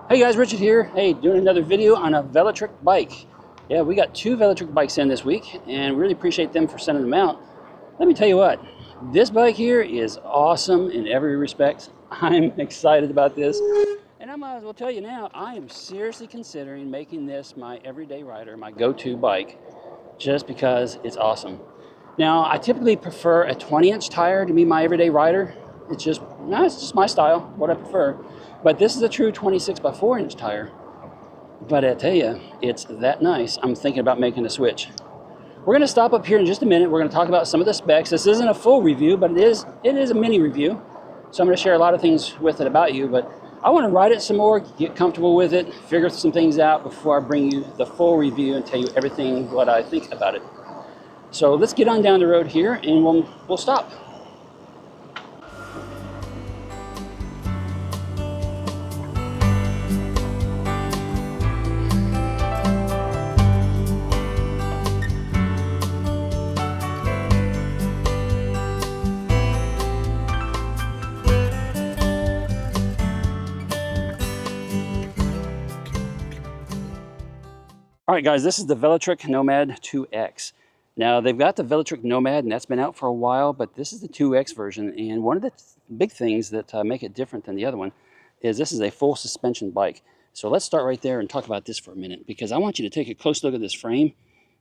Hey guys, Richard here. Hey, doing another video on a Velotric bike. Yeah, we got two Velotric bikes in this week and really appreciate them for sending them out. Let me tell you what, this bike here is awesome in every respect. I'm excited about this. And I might as well tell you now, I am seriously considering making this my everyday rider, my go-to bike, just because it's awesome. Now, I typically prefer a 20-inch tire to be my everyday rider. It's just my style, what I prefer. But this is a true 26 by 4-inch tire. But I tell you, it's that nice. I'm thinking about making a switch. We're going to stop up here in just a minute. We're going to talk about some of the specs. This isn't a full review, but it is a mini review. So I'm going to share a lot of things with it about you. But I want to ride it some more, get comfortable with it, figure some things out before I bring you the full review and tell you everything what I think about it. So let's get on down the road here and we'll stop. All right, guys, this is the Velotric Nomad 2X. Now, they've got the Velotric Nomad, and that's been out for a while, but this is the 2X version. And one of the big things that make it different than the other one is this is a full suspension bike. So let's start right there and talk about this for a minute, because I want you to take a close look at this frame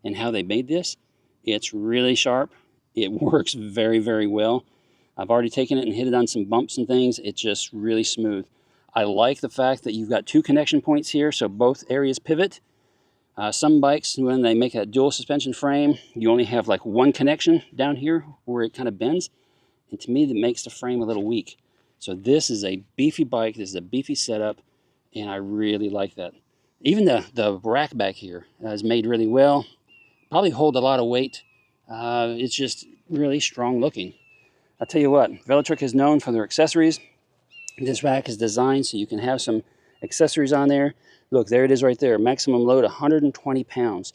and how they made this. It's really sharp. It works very, very well. I've already taken it and hit it on some bumps and things. It's just really smooth. I like the fact that you've got two connection points here, so both areas pivot. Some bikes, when they make a dual suspension frame, you only have like one connection down here where it kind of bends. And to me, that makes the frame a little weak. So this is a beefy bike. This is a beefy setup, and I really like that. Even the rack back here is made really well. Probably hold a lot of weight. It's just really strong looking. I'll tell you what, Velotric is known for their accessories. This rack is designed so you can have some accessories on there. Look, there it is right there. Maximum load 120 pounds.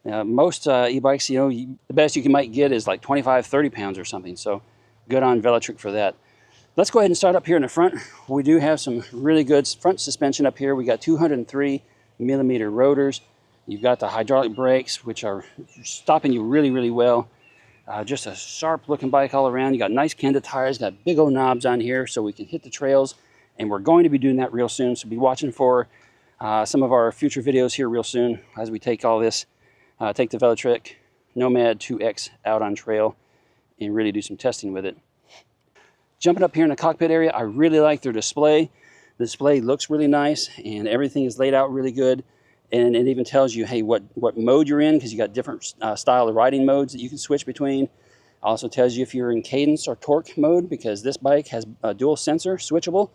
Now, most e-bikes, the best you might get is like 25, 30 pounds or something. So good on Velotric for that. Let's go ahead and start up here in the front. We do have some really good front suspension up here. We got 203 millimeter rotors. You've got the hydraulic brakes, which are stopping you really, really well. Just a sharp looking bike all around. You got nice Kenda tires, got big old knobs on here so we can hit the trails. And we're going to be doing that real soon. So be watching for some of our future videos here real soon as we take all this, take the Velotric Nomad 2X out on trail and really do some testing with it. Jumping up here in the cockpit area, I really like their display. The display looks really nice and everything is laid out really good. And it even tells you, hey, what mode you're in, because you got different style of riding modes that you can switch between. Also tells you if you're in cadence or torque mode, because this bike has a dual sensor switchable.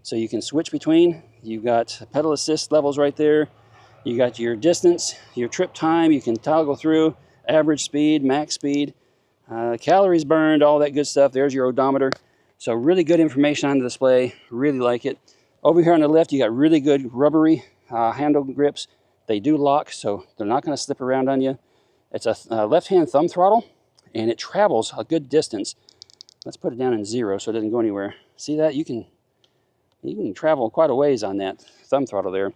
So you can switch between. You've got pedal assist levels right there. You got your distance, your trip time. You can toggle through average speed, max speed, calories burned, all that good stuff. There's your odometer. So really good information on the display. Really like it. Over here on the left, you got really good rubbery handle grips. They do lock, so they're not going to slip around on you. It's a left-hand thumb throttle, and it travels a good distance. Let's put it down in 0 so it doesn't go anywhere. See that? You can travel quite a ways on that thumb throttle there.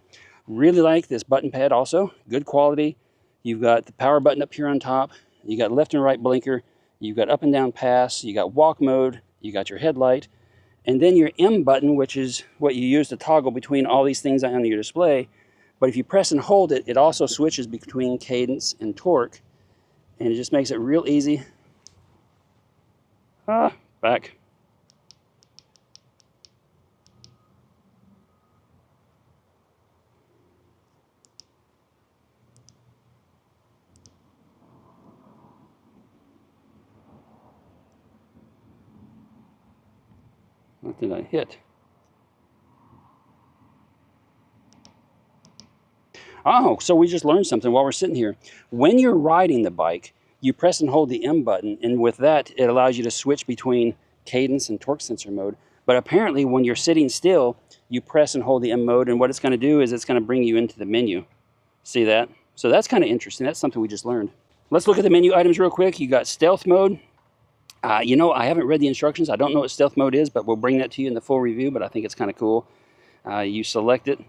Really like this button pad also. Good quality. You've got the power button up here on top. You got left and right blinker. You've got up and down pass. You got walk mode. You got your headlight. And then your M button, which is what you use to toggle between all these things on your display. But if you press and hold it, it also switches between cadence and torque. And it just makes it real easy. Back. What did I hit? Oh, so we just learned something while we're sitting here. When you're riding the bike, you press and hold the M button, and with that, it allows you to switch between cadence and torque sensor mode. But apparently, when you're sitting still, you press and hold the M mode, and what it's going to do is it's going to bring you into the menu. See that? So that's kind of interesting. That's something we just learned. Let's look at the menu items real quick. You got stealth mode. I haven't read the instructions. I don't know what stealth mode is, but we'll bring that to you in the full review, but I think it's kind of cool. You select it.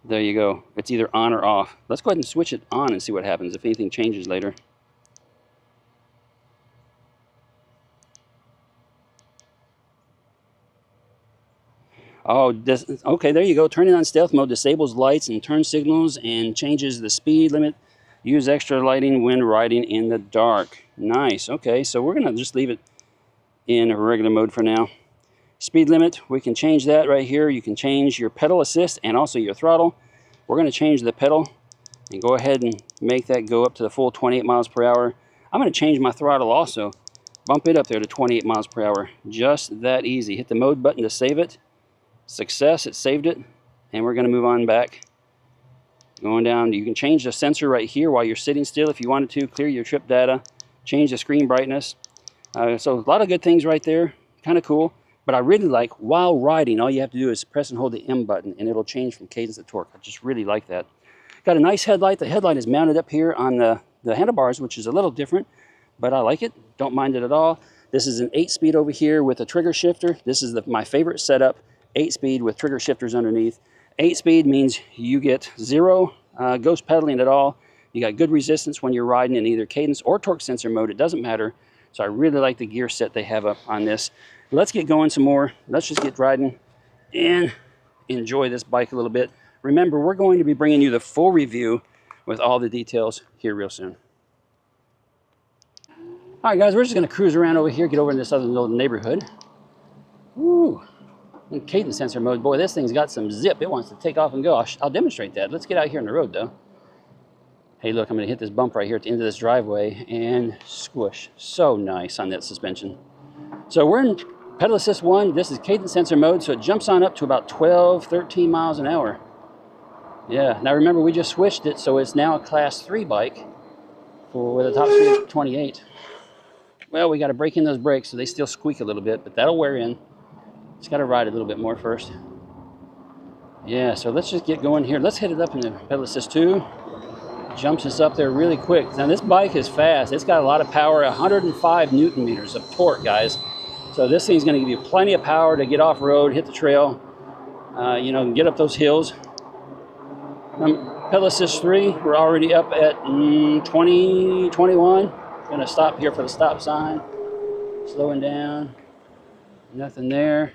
There you go. It's either on or off. Let's go ahead and switch it on and see what happens if anything changes later. Oh, okay, there you go. Turning on stealth mode disables lights and turn signals and changes the speed limit. Use extra lighting when riding in the dark. Nice. Okay, so we're going to just leave it in regular mode for now. Speed limit, we can change that right here. You can change your pedal assist and also your throttle. We're going to change the pedal and go ahead and make that go up to the full 28 miles per hour. I'm going to change my throttle also. Bump it up there to 28 miles per hour. Just that easy. Hit the mode button to save it. Success, it saved it. And we're going to move on back. Going down, you can change the sensor right here while you're sitting still if you wanted to. Clear your trip data. Change the screen brightness. So a lot of good things right there. Kind of cool. But I really like, while riding, all you have to do is press and hold the M button, and it'll change from cadence to torque. I just really like that. Got a nice headlight. The headlight is mounted up here on the handlebars, which is a little different, but I like it. Don't mind it at all. This is an 8-speed over here with a trigger shifter. This is my favorite setup, 8-speed with trigger shifters underneath. 8-speed means you get zero ghost pedaling at all. You got good resistance when you're riding in either cadence or torque sensor mode. It doesn't matter. So I really like the gear set they have up on this. Let's get going some more. Let's just get riding and enjoy this bike a little bit. Remember, we're going to be bringing you the full review with all the details here real soon. All right, guys, we're just going to cruise around over here, get over in this other little neighborhood. Woo! In cadence sensor mode, boy, this thing's got some zip. It wants to take off and go. I'll demonstrate that. Let's get out here on the road, though. Hey, look, I'm going to hit this bump right here at the end of this driveway and squish. So nice on that suspension. So we're in pedal assist 1. This is cadence sensor mode, so it jumps on up to about 12, 13 miles an hour. Yeah, now remember, we just switched it, so it's now a class 3 bike with a top speed of 28. Well, we got to break in those brakes, so they still squeak a little bit, but that'll wear in. Just got to ride a little bit more first. Yeah, so let's just get going here. Let's hit it up in the pedal assist 2. Jumps us up there really quick. Now this bike is fast. It's got a lot of power, 105 Newton meters of torque, guys. So this thing's going to give you plenty of power to get off road, hit the trail, you know, get up those hills. Pedal assist 3, we're already up at 20, 21. Going to stop here for the stop sign. Slowing down. Nothing there.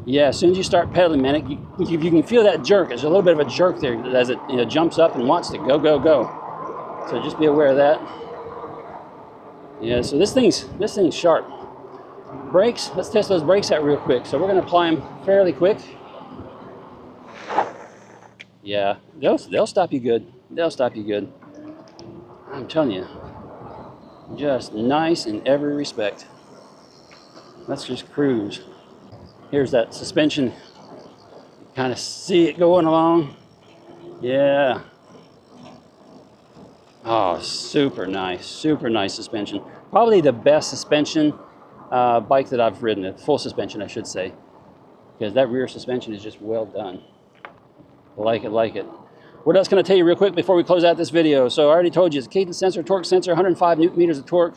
Yeah, as soon as you start pedaling, man, you can feel that jerk. There's a little bit of a jerk there as it jumps up and wants to go, go, go. So just be aware of that. Yeah, so this thing's sharp. Brakes, let's test those brakes out real quick. So we're going to apply them fairly quick. Yeah, they'll stop you good. They'll stop you good. I'm telling you, just nice in every respect. Let's just cruise. Here's that suspension. Kind of see it going along. Yeah. Oh, super nice suspension. Probably the best suspension bike that I've ridden, full suspension, I should say. Because that rear suspension is just well done. Like it, like it. What else can I tell you real quick before we close out this video? So I already told you, it's a cadence sensor, torque sensor, 105 Newton meters of torque.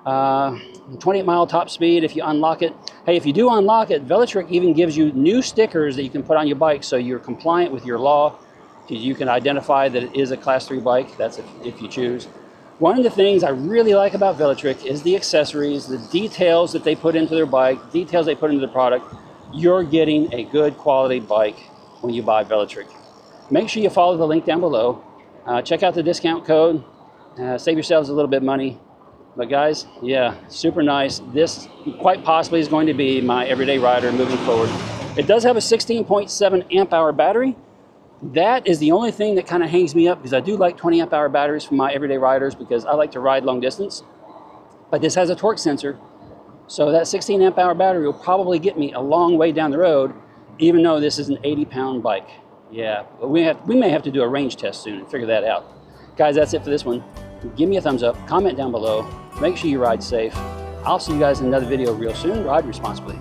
28 mile top speed if you unlock it. Hey, if you do unlock it, Velotric even gives you new stickers that you can put on your bike so you're compliant with your law. You can identify that it is a class 3 bike. That's if you choose. One of the things I really like about Velotric is the accessories, the details that they put into their bike, details they put into the product. You're getting a good quality bike when you buy Velotric. Make sure you follow the link down below. Check out the discount code. Save yourselves a little bit of money. But guys, yeah, super nice. This quite possibly is going to be my everyday rider moving forward. It does have a 16.7 amp hour battery. That is the only thing that kind of hangs me up, because I do like 20 amp hour batteries for my everyday riders because I like to ride long distance. But this has a torque sensor, so that 16 amp hour battery will probably get me a long way down the road, even though this is an 80-pound bike. Yeah, but we may have to do a range test soon and figure that out. Guys, that's it for this one. Give me a thumbs up, comment down below, make sure you ride safe. I'll see you guys in another video real soon. Ride responsibly.